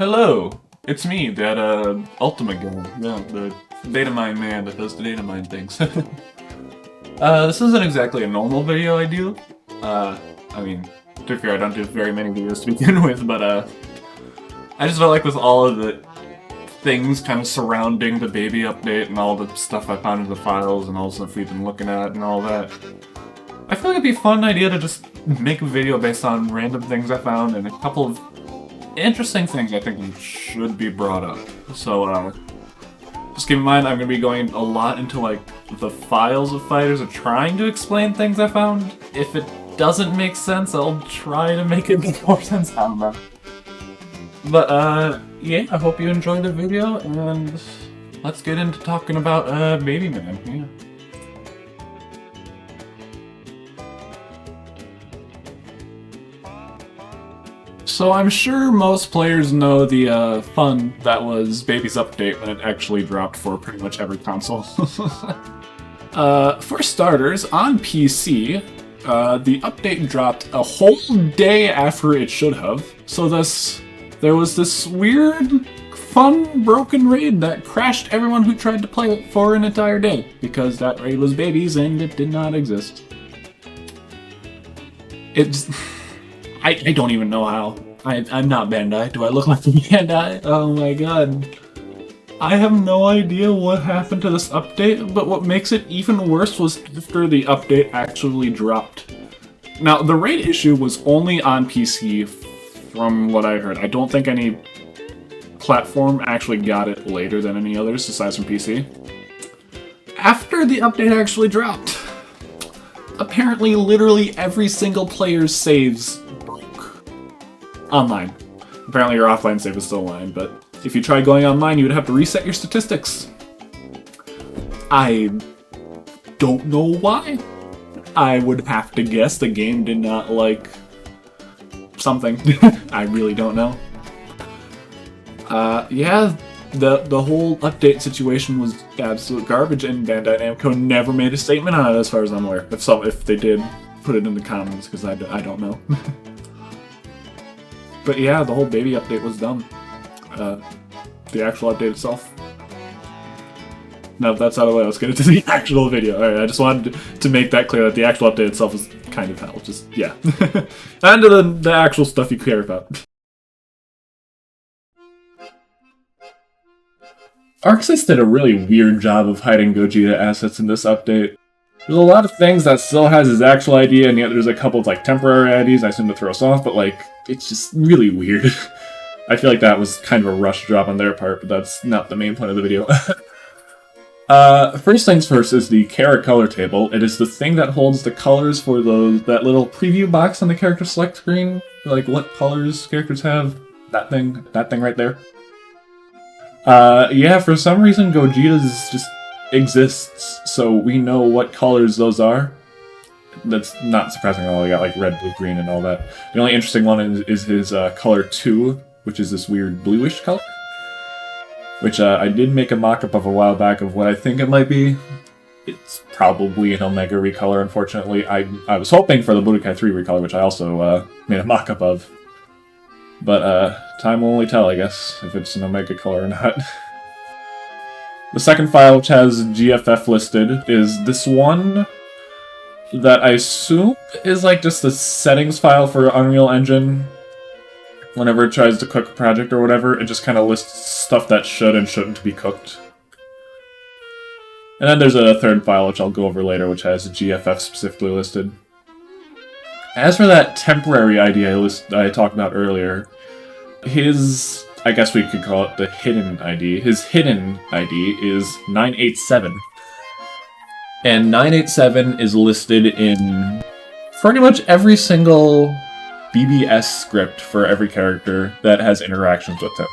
Hello, it's me, that Ultima guy. Yeah, the data mine man that does the data mine things. This isn't exactly a normal video I do. I mean, to be fair, I don't do very many videos to begin with, but I just felt like with all of the things kind of surrounding the baby update and all the stuff I found in the files and all the stuff we've been looking at and all that, I feel like it'd be a fun idea to just make a video based on random things I found and a couple of interesting things I think should be brought up. So, just keep in mind I'm going to be going a lot into, like, the files of fighters and trying to explain things I found. If it doesn't make sense, I'll try to make it make more sense. I don't know. But, yeah, I hope you enjoyed the video, and let's get into talking about, Baby Man, yeah. So I'm sure most players know the fun that was Baby's update when it actually dropped for pretty much every console. For starters, on PC, the update dropped a whole day after it should have, so there was this weird, fun, broken raid that crashed everyone who tried to play it for an entire day, because that raid was Baby's and it did not exist. I don't even know how. I'm not Bandai. Do I look like Bandai? Oh my god. I have no idea what happened to this update, but what makes it even worse was after the update actually dropped. Now, the raid issue was only on PC from what I heard. I don't think any platform actually got it later than any others, aside from PC. After the update actually dropped, apparently literally every single player's saves broke. Online. Apparently your offline save is still online, but if you tried going online, you would have to reset your statistics. I don't know why. I would have to guess the game did not like something. I really don't know. Yeah, the whole update situation was absolute garbage, and Bandai Namco never made a statement on it as far as I'm aware. If they did, put it in the comments, because I don't know. But yeah, the whole Baby update was dumb. The actual update itself. Now that's out of the way, let's get into the actual video. Alright, I just wanted to make that clear that the actual update itself is kind of hell. Just, yeah. And to the actual stuff you care about. ArcSys did a really weird job of hiding Gogeta assets in this update. There's a lot of things that still has his actual ID, and yet there's a couple of, like, temporary IDs I assume to throw us off, but, like, it's just really weird. I feel like that was kind of a rush job on their part, but that's not the main point of the video. First things first is the Kara color table. It is the thing that holds the colors for that little preview box on the character select screen. Like, what colors characters have. That thing right there. Yeah, for some reason Gogeta's just exists, so we know what colors those are. That's not surprising at all. We got like red, blue, green, and all that. The only interesting one is his color 2, which is this weird bluish color. Which I did make a mock-up of a while back of what I think it might be. It's probably an Omega recolor, unfortunately. I was hoping for the Budokai 3 recolor, which I also made a mock-up of. But time will only tell, I guess, if it's an Omega color or not. The second file, which has GFF listed, is this one that I assume is like just the settings file for Unreal Engine. Whenever it tries to cook a project or whatever, it just kind of lists stuff that should and shouldn't be cooked. And then there's a third file, which I'll go over later, which has GFF specifically listed. As for that temporary ID I talked about earlier, his, I guess we could call it the hidden ID. His hidden ID is 987. And 987 is listed in pretty much every single BBS script for every character that has interactions with him.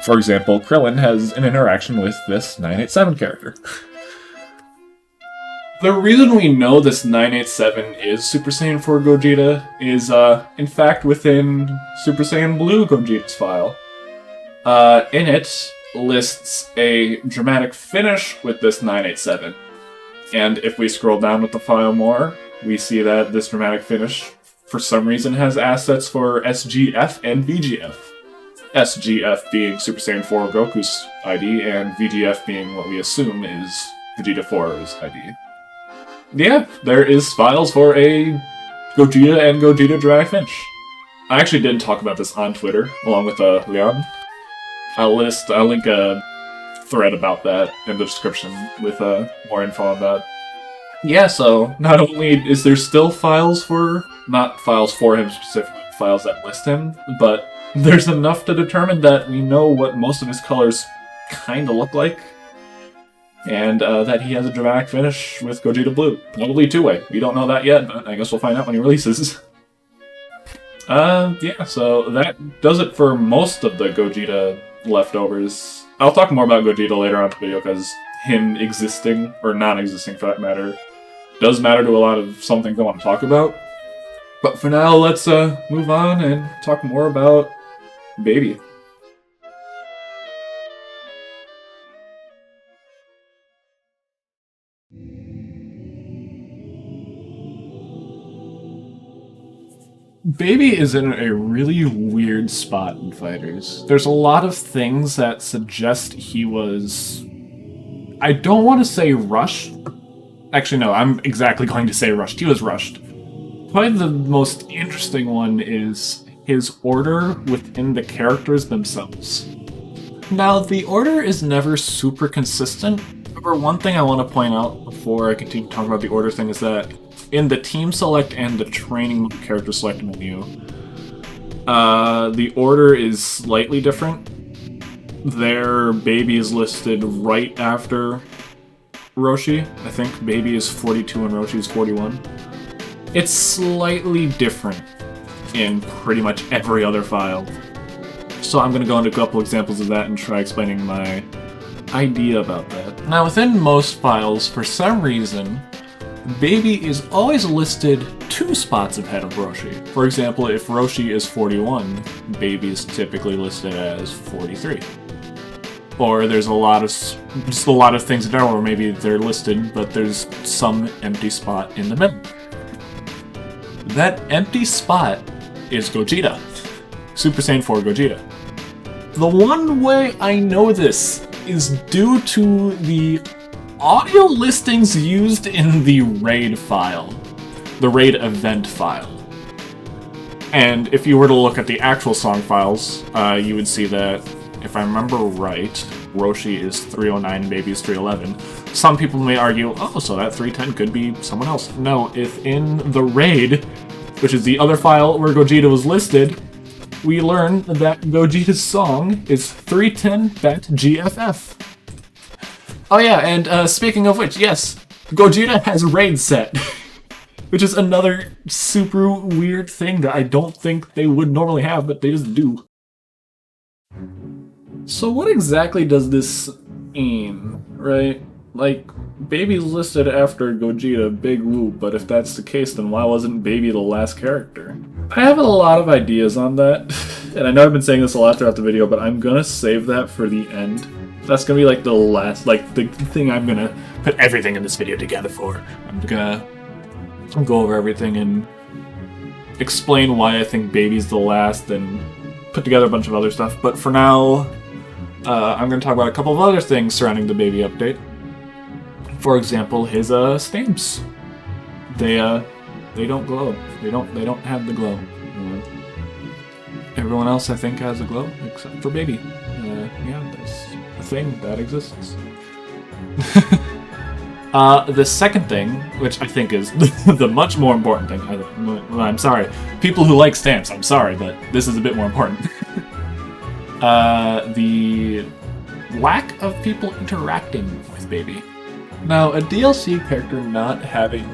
For example, Krillin has an interaction with this 987 character. The reason we know this 987 is Super Saiyan 4 Gogeta is, in fact, within Super Saiyan Blue Gogeta's file. In it lists a dramatic finish with this 987. And if we scroll down with the file more, we see that this dramatic finish, for some reason, has assets for SGF and VGF. SGF being Super Saiyan 4 Goku's ID, and VGF being what we assume is Vegeta 4's ID. Yeah, there is files for a Gogeta and Gogeta Dramatic Finish. I actually did talk about this on Twitter, along with Leon. I'll link a thread about that in the description with more info on that. Yeah, so not only is there still files for, not files for him specifically, files that list him, but there's enough to determine that we know what most of his colors kind of look like, and that he has a dramatic finish with Gogeta Blue. Probably two-way. We don't know that yet, but I guess we'll find out when he releases. Yeah, so that does it for most of the Gogeta leftovers. I'll talk more about Gogeta later on in the video, because him existing, or non-existing for that matter, does matter to a lot of some things I want to talk about. But for now, let's move on and talk more about Baby. Baby is in a really weird spot in Fighters. There's a lot of things that suggest he was... I don't want to say rushed. Actually, no, I'm exactly going to say rushed. He was rushed. Probably the most interesting one is his order within the characters themselves. Now, the order is never super consistent. However, one thing I want to point out before I continue talking about the order thing is that in the team select and the training character select menu, the order is slightly different. Their Baby is listed right after Roshi. I think Baby is 42 and Roshi is 41. It's slightly different in pretty much every other file. So I'm going to go into a couple examples of that and try explaining my idea about that. Now, within most files, for some reason, Baby is always listed 2 spots ahead of Roshi. For example, if Roshi is 41, Baby is typically listed as 43. Or there's just a lot of things in there where maybe they're listed, but there's some empty spot in the middle. That empty spot is Gogeta. Super Saiyan 4 Gogeta. The one way I know this is due to the audio listings used in the raid file. The raid event file. And if you were to look at the actual song files, you would see that, if I remember right, Roshi is 309 and Baby is 311. Some people may argue, oh, so that 310 could be someone else. No, if in the raid, which is the other file where Gogeta was listed, we learn that Gogeta's song is 310 Bet GFF. Oh yeah, and speaking of which, yes, Gogeta has raid set, which is another super weird thing that I don't think they would normally have, but they just do. So what exactly does this mean, right? Like, Baby's listed after Gogeta, big whoop, but if that's the case, then why wasn't Baby the last character? I have a lot of ideas on that, and I know I've been saying this a lot throughout the video, but I'm gonna save that for the end. That's gonna be like the last, like the thing I'm gonna put everything in this video together for. I'm gonna go over everything and explain why I think Baby's the last and put together a bunch of other stuff. But for now, I'm gonna talk about a couple of other things surrounding the Baby update. For example, his stamps. They don't glow. They don't have the glow. Everyone else, I think, has a glow except for Baby. Yeah, that's a thing that exists. The second thing, which I think is the much more important thing, I'm sorry, people who like stamps, I'm sorry, but this is a bit more important. The lack of people interacting with Baby. Now, a DLC character not having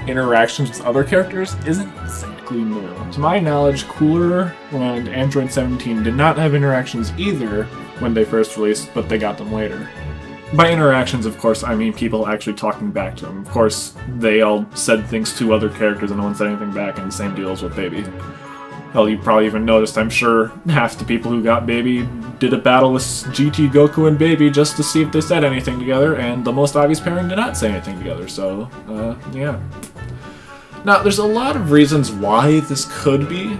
interactions with other characters isn't exactly new. To my knowledge, Cooler and Android 17 did not have interactions either when they first released, but they got them later. By interactions, of course, I mean people actually talking back to them. Of course, they all said things to other characters and no one said anything back, and the same deal is with Baby. Hell, you probably even noticed, I'm sure, half the people who got Baby did a battle with GT Goku and Baby just to see if they said anything together, and the most obvious pairing did not say anything together, so, yeah. Now, there's a lot of reasons why this could be,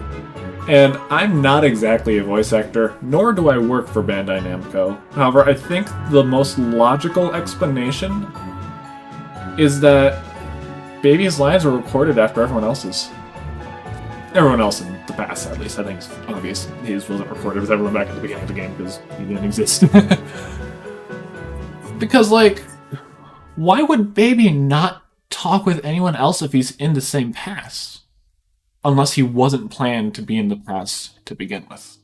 And I'm not exactly a voice actor, nor do I work for Bandai Namco. However, I think the most logical explanation is that Baby's lines were recorded after everyone else's. Everyone else in the past, at least. I think it's obvious his wasn't recorded with everyone back at the beginning of the game because he didn't exist. Because, like, why would Baby not talk with anyone else if he's in the same past? Unless he wasn't planned to be in the past to begin with.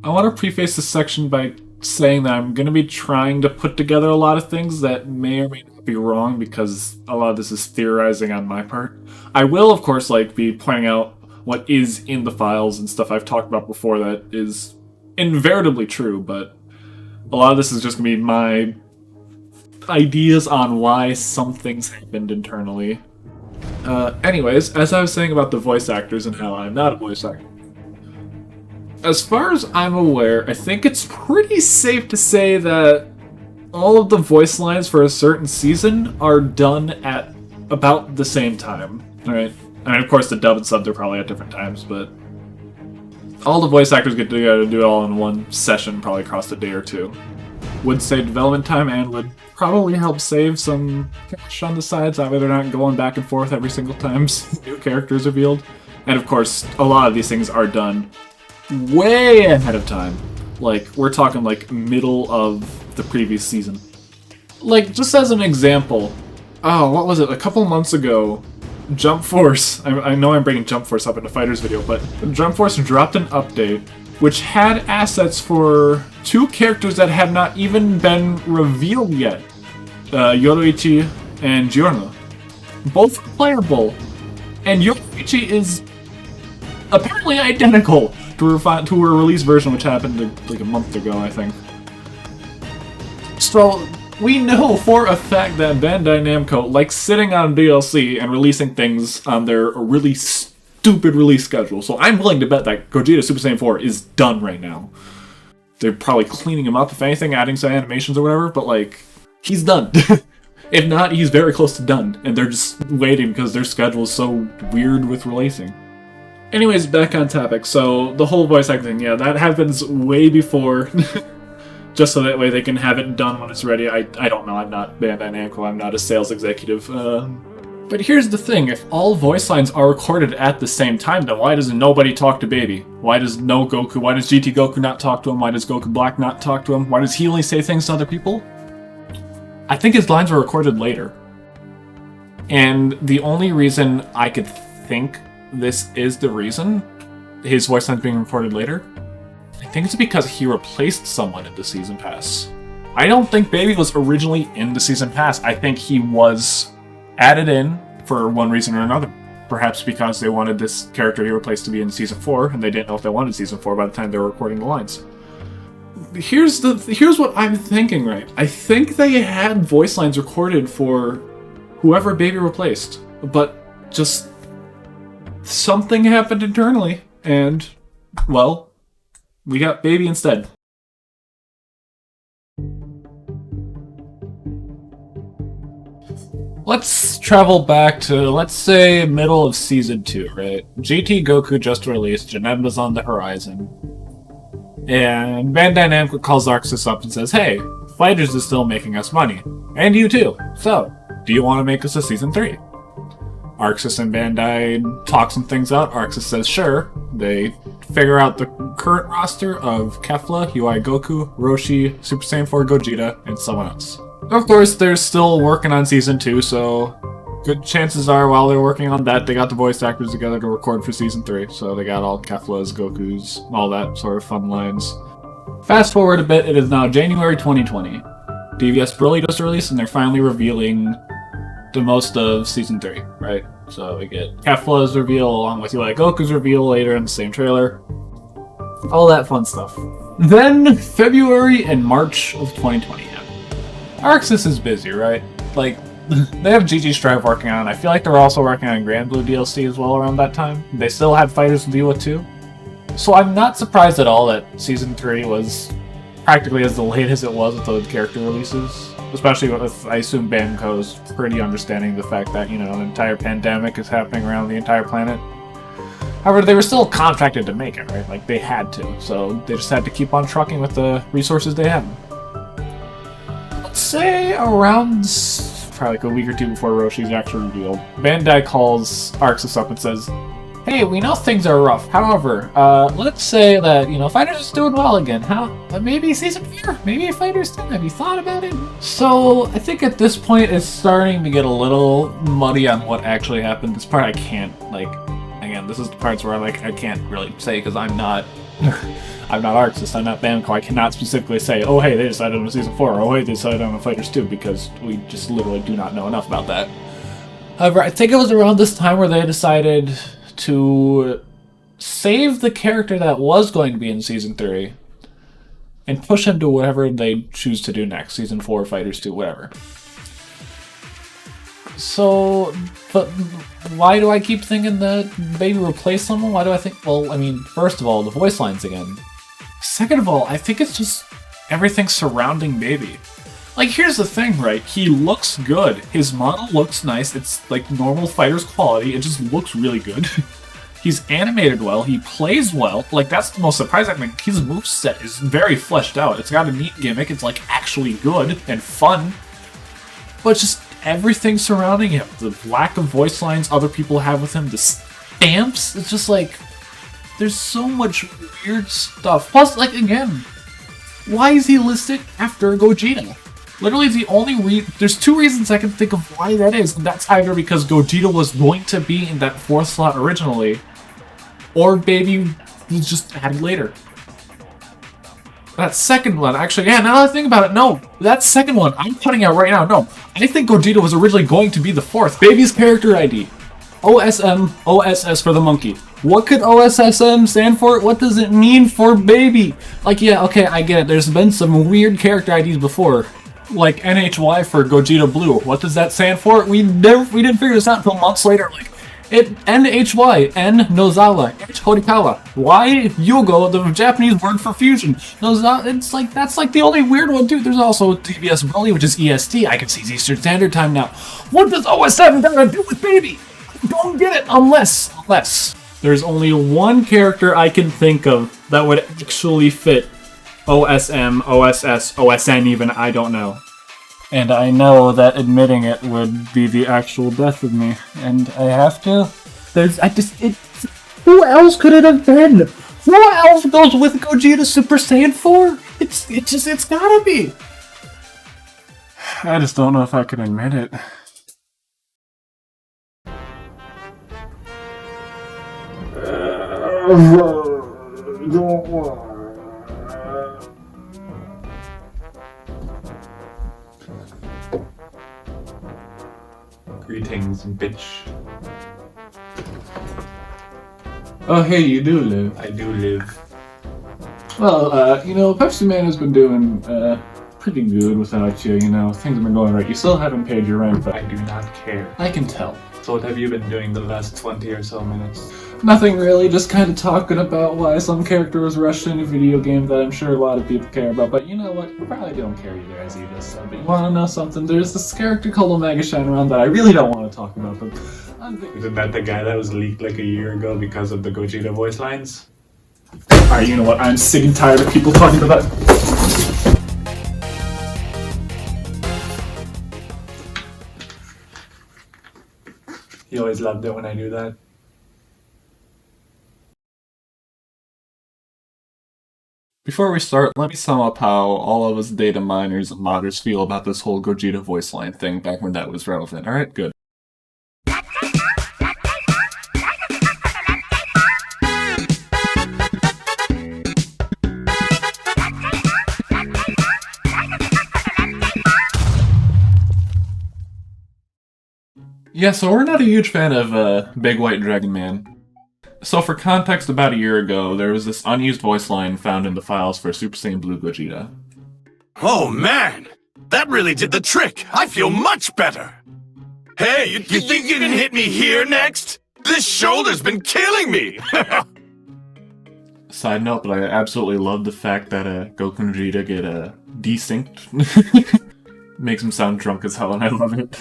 I want to preface this section by saying that I'm going to be trying to put together a lot of things that may or may not be wrong because a lot of this is theorizing on my part. I will, of course, be pointing out what is in the files and stuff I've talked about before that is invariably true, but a lot of this is just going to be my ideas on why some things happened internally. Anyways, as I was saying about the voice actors and how I'm not a voice actor, as far as I'm aware, I think it's pretty safe to say that all of the voice lines for a certain season are done at about the same time, right? I mean, of course, the dub and sub are probably at different times, but all the voice actors get together to do it all in one session, probably across a day or two. Would save development time and would probably help save some cash on the sides. That way they're not going back and forth every single time new characters revealed. And of course, a lot of these things are done way ahead of time. Like, we're talking middle of the previous season. Like, just as an example, what was it? A couple months ago, Jump Force, I know I'm bringing Jump Force up in the Fighters video, but Jump Force dropped an update which had assets for two characters that had not even been revealed yet. Yoruichi and Giorno. Both playable. And Yoruichi is apparently identical to her release version, which happened a month ago, I think. So, we know for a fact that Bandai Namco likes sitting on DLC and releasing things on their really stupid release schedule. So I'm willing to bet that Gogeta Super Saiyan 4 is done right now. They're probably cleaning him up, if anything, adding some animations or whatever, but he's done. If not, he's very close to done, and they're just waiting because their schedule is so weird with releasing. Anyways, back on topic. So, the whole voice acting thing, yeah, that happens way before. Just so that way they can have it done when it's ready. I don't know, I'm not Bandai Namco, I'm not a sales executive. But here's the thing, if all voice lines are recorded at the same time, then why does nobody talk to Baby? Why does no Goku, why does GT Goku not talk to him? Why does Goku Black not talk to him? Why does he only say things to other people? I think his lines were recorded later. And the only reason I could think this is the reason, his voice lines being recorded later, I think it's because he replaced someone in the Season Pass. I don't think Baby was originally in the Season Pass. I think he was added in for one reason or another. Perhaps because they wanted this character he replaced to be in Season 4, and they didn't know if they wanted Season 4 by the time they were recording the lines. Here's what I'm thinking, right? I think they had voice lines recorded for whoever Baby replaced, but just something happened internally, and, well, we got Baby instead. Let's travel back to, let's say, middle of Season 2, right? GT Goku just released, Janemba's on the horizon. And Bandai Namco calls Arxis up and says, hey, Fighters is still making us money. And you too. So, do you want to make us a Season 3? Arxis and Bandai talk some things out. Arxis says sure. They figure out the current roster of Kefla, UI Goku, Roshi, Super Saiyan 4 Gogeta, and someone else. Of course, they're still working on Season 2, so good chances are while they're working on that, they got the voice actors together to record for Season 3. So they got all Kefla's, Goku's, all that sort of fun lines. Fast forward a bit, it is now January 2020. DVS Broly just released, and they're finally revealing the most of Season 3, right? So we get Kefla's reveal along with UI Goku's reveal later in the same trailer. All that fun stuff. Then, February and March of 2020 happen. Arxis is busy, right? They have GG Strive working on. I feel like they're also working on Grand Blue DLC as well around that time. They still had Fighters to deal with too. So I'm not surprised at all that Season 3 was practically as delayed as it was with those character releases. Especially with, I assume Banco's pretty understanding the fact that, you know, an entire pandemic is happening around the entire planet. However, they were still contracted to make it, right? Like, they had to, so they just had to keep on trucking with the resources they had. Let's say around probably like a week or two before Roshi's actually revealed, Bandai calls Arxis up and says, "Hey, we know things are rough. However, let's say that, you know, Fighters is doing well again. Maybe Season 4? Maybe Fighters 2? Have you thought about it?" So, I think at this point it's starting to get a little muddy on what actually happened. This part I can't, like, again, this is the parts where I can't really say because I'm not I'm not Arxis, I'm not Banco. I cannot specifically say, oh hey, they decided on Season 4, or oh hey, they decided on Fighters 2, because we just literally do not know enough about that. However, I think it was around this time where they decided to save the character that was going to be in Season 3 and push him to whatever they choose to do next, Season 4, Fighters 2, whatever. So, but why do I keep thinking that Baby replaced someone? Why do I think, well, I mean, first of all, the voice lines again. Second of all, I think it's just everything surrounding Baby. Like, here's the thing, right? He looks good. His model looks nice. It's like normal fighter's quality. It just looks really good. He's animated well. He plays well. Like, that's the most surprising thing. His moveset is very fleshed out. It's got a neat gimmick. It's, like, actually good and fun. But just everything surrounding him. The lack of voice lines other people have with him. The stamps. It's just, like, there's so much weird stuff. Plus, like, again, why is he listed after Gogeta? Literally, the only there's two reasons I can think of why that is, and that's either because Gogeta was going to be in that 4th slot originally, or Baby was just added later. That second one, actually, yeah, now that I think about it, no. That second one, I'm putting out right now, no. I think Gogeta was originally going to be the 4th. Baby's character ID. OSM, OSS for the monkey. What could OSSM stand for? What does it mean for Baby? Like, yeah, okay, I get it. There's been some weird character IDs before. Like NHY for Gogeta Blue. What does that stand for? We didn't figure this out until months later. Like, NHY, N Nozawa, H Horikawa, Y Yugo, the Japanese word for fusion. Nozawa, it's like, that's like the only weird one too. There's also TBS Broly, which is EST. I can see Eastern Standard Time now. What does OS7 got to do with Baby? I don't get it unless there's only one character I can think of that would actually fit OSM, OSS, OSN even, I don't know. And I know that admitting it would be the actual death of me. And I have to. Who else could it have been? Who else goes with Gogeta Super Saiyan 4? It's gotta be. I just don't know if I can admit it. Greetings, bitch. Oh, hey, you do live. I do live. Well, you know, Pepsi Man has been doing, pretty good without you, you know. Things have been going right. You still haven't paid your rent, but I do not care. I can tell. So what have you been doing the last 20 or so minutes? Nothing really, just kind of talking about why some character was rushed in a video game that I'm sure a lot of people care about, but you know what, you probably don't care either as you just said, but you want to know something? There's this character called Omega Shenron that I really don't want to talk about, but Isn't that the guy that was leaked like a year ago because of the Gogeta voice lines? Alright, you know what, I'm sick and tired of people talking about that. He always loved it when I do that. Before we start, let me sum up how all of us data miners and modders feel about this whole Gogeta voice line thing back when that was relevant. Alright, good. Yeah, so we're not a huge fan of Big White Dragon Man. So for context, about a year ago, there was this unused voice line found in the files for Super Saiyan Blue Gogeta. Oh man! That really did the trick! I feel much better! Hey, you think you can hit me here next? This shoulder's been killing me! Side note, but I absolutely love the fact that Goku and Vegeta get desynced. makes him sound drunk as hell, and I love it.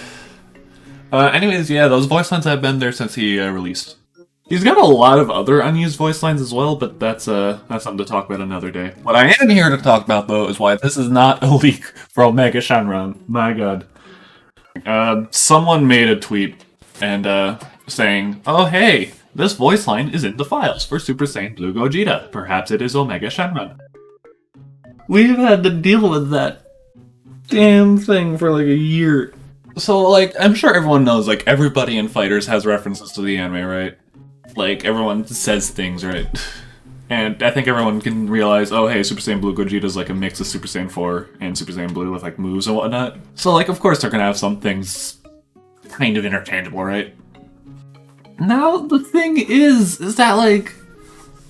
Anyways, yeah, those voice lines have been there since he released. He's got a lot of other unused voice lines as well, but that's something to talk about another day. What I am here to talk about, though, is why this is not a leak for Omega Shenron. My god. Someone made a tweet and saying, "Oh hey, this voice line is in the files for Super Saiyan Blue Gogeta. Perhaps it is Omega Shenron." We've had to deal with that damn thing for like a year. So, like, I'm sure everyone knows, like, everybody in Fighters has references to the anime, right? Like, everyone says things, right? And I think everyone can realize, oh, hey, Super Saiyan Blue Gogeta is like a mix of Super Saiyan 4 and Super Saiyan Blue with, like, moves and whatnot. So, like, of course they're gonna have some things kind of interchangeable, right? Now, the thing is that, like,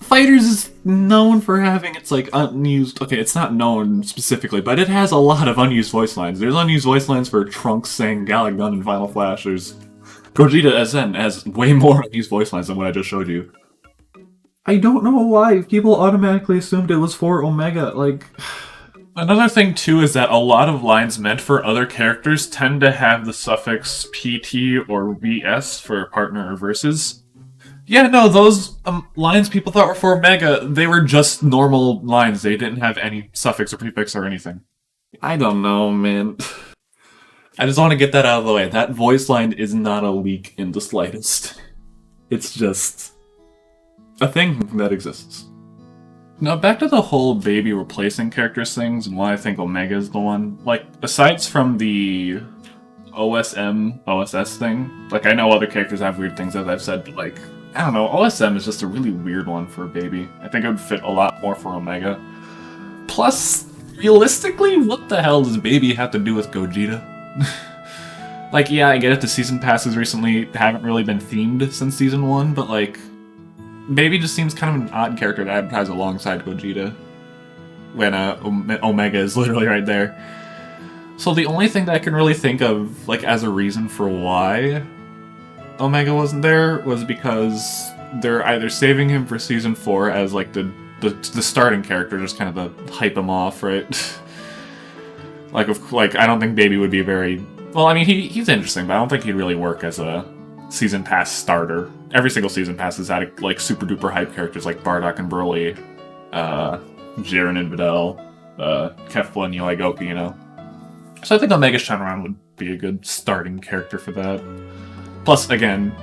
Fighters is known for having its, like, unused... Okay, it's not known specifically, but it has a lot of unused voice lines. There's unused voice lines for Trunks saying Gallic Gun and Final Flash. There's... Gogeta SN has way more unused voice lines than what I just showed you. I don't know why people automatically assumed it was for Omega, like... Another thing, too, is that a lot of lines meant for other characters tend to have the suffix PT or VS for partner or versus. Yeah, no, those lines people thought were for Omega, they were just normal lines. They didn't have any suffix or prefix or anything. I don't know, man. I just want to get that out of the way. That voice line is not a leak in the slightest. It's just a thing that exists. Now, back to the whole baby replacing characters things and why I think Omega is the one. Like, aside from the OSM, OSS thing, like, I know other characters have weird things, as I've said, but, like, I don't know, OSM is just a really weird one for a baby. I think it would fit a lot more for Omega. Plus, realistically, what the hell does baby have to do with Gogeta? Like, yeah, I get it, the season passes recently haven't really been themed since season 1, but, like, baby just seems kind of an odd character to advertise alongside Gogeta when Omega is literally right there. So the only thing that I can really think of, like, as a reason for why Omega wasn't there was because they're either saving him for season 4 as, like, the starting character, just kind of to hype him off, right? like, I don't think Baby would be very... Well, I mean, he's interesting, but I don't think he'd really work as a season pass starter. Every single season pass has had, like, super duper hype characters like Bardock and Broly, Jiren and Videl, Kefla and Yoi Goku, you know? So I think Omega Shenron would be a good starting character for that. Plus, again,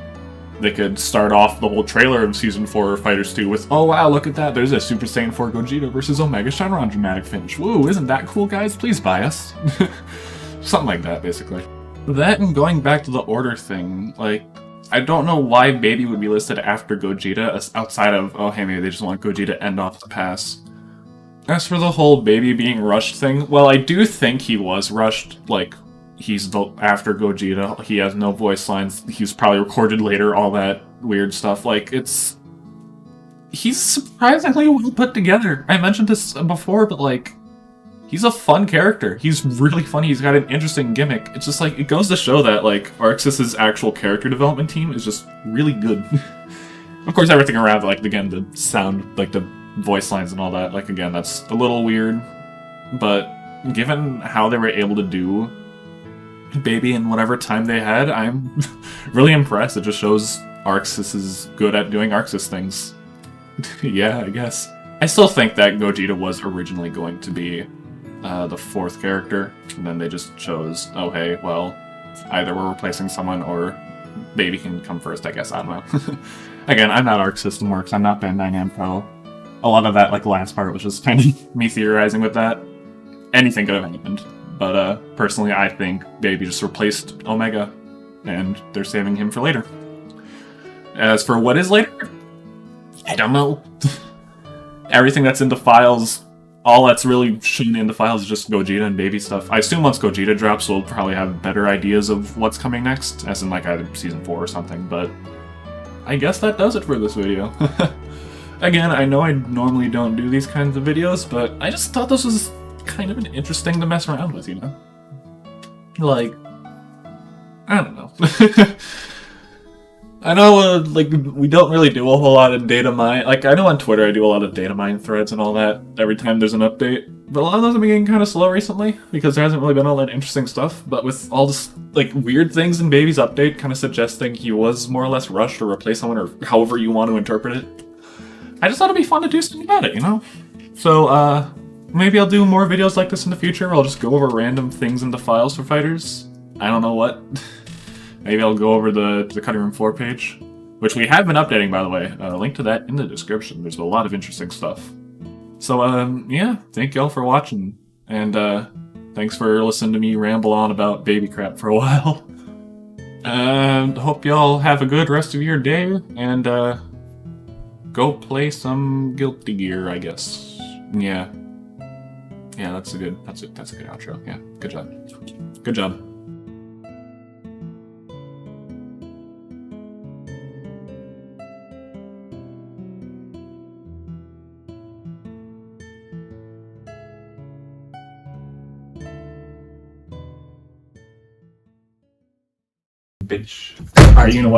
they could start off the whole trailer of Season 4 of Fighters 2 with, oh wow, look at that, there's a Super Saiyan 4 Gogeta versus Omega Shenron dramatic finish. Woo, isn't that cool, guys? Please buy us. Something like that, basically. That and going back to the order thing, like, I don't know why Baby would be listed after Gogeta, outside of, oh hey, maybe they just want Gogeta to end off the pass. As for the whole Baby being rushed thing, well, I do think he was rushed, like, he's after Gogeta, he has no voice lines, he's probably recorded later, all that weird stuff, like, he's surprisingly well put together. I mentioned this before, but, like, he's a fun character. He's really funny, he's got an interesting gimmick. It's just, like, it goes to show that, like, ArcSys's actual character development team is just really good. Of course, everything around, like, again, the sound, like, the voice lines and all that, like, again, that's a little weird, but given how they were able to do Baby in whatever time they had, I'm really impressed. It just shows ArcSys is good at doing ArcSys things. Yeah, I guess. I still think that Gogeta was originally going to be the 4th character, and then they just chose, oh hey, well, either we're replacing someone or Baby can come first, I guess, I don't know. Again, I'm not Arc System Works, I'm not Bandai Namco. A lot of that, like, last part was just kind of me theorizing with that. Anything could have happened. But, personally, I think Baby just replaced Omega, and they're saving him for later. As for what is later, I don't know. Everything that's in the files, all that's really shown in the files is just Gogeta and Baby stuff. I assume once Gogeta drops, we'll probably have better ideas of what's coming next, as in, like, either Season 4 or something, but I guess that does it for this video. Again, I know I normally don't do these kinds of videos, but I just thought this was kind of an interesting to mess around with, you know? Like, I don't know. I know, like, we don't really do a whole lot of data mine. Like, I know on Twitter I do a lot of data mine threads and all that every time there's an update. But a lot of those have been getting kind of slow recently because there hasn't really been all that interesting stuff. But with all this, like, weird things in Baby's update kind of suggesting he was more or less rushed or replaced someone or however you want to interpret it, I just thought it'd be fun to do something about it, you know? So, maybe I'll do more videos like this in the future where I'll just go over random things in the files for fighters. I don't know what. Maybe I'll go over the Cutting Room 4 page, which we have been updating, by the way. Link to that in the description. There's a lot of interesting stuff. So, yeah, thank y'all for watching, and thanks for listening to me ramble on about baby crap for a while. Hope y'all have a good rest of your day, and go play some Guilty Gear, I guess. Yeah. Yeah, that's a good outro. Yeah, good job. Good job. Bitch. Alright, you know what?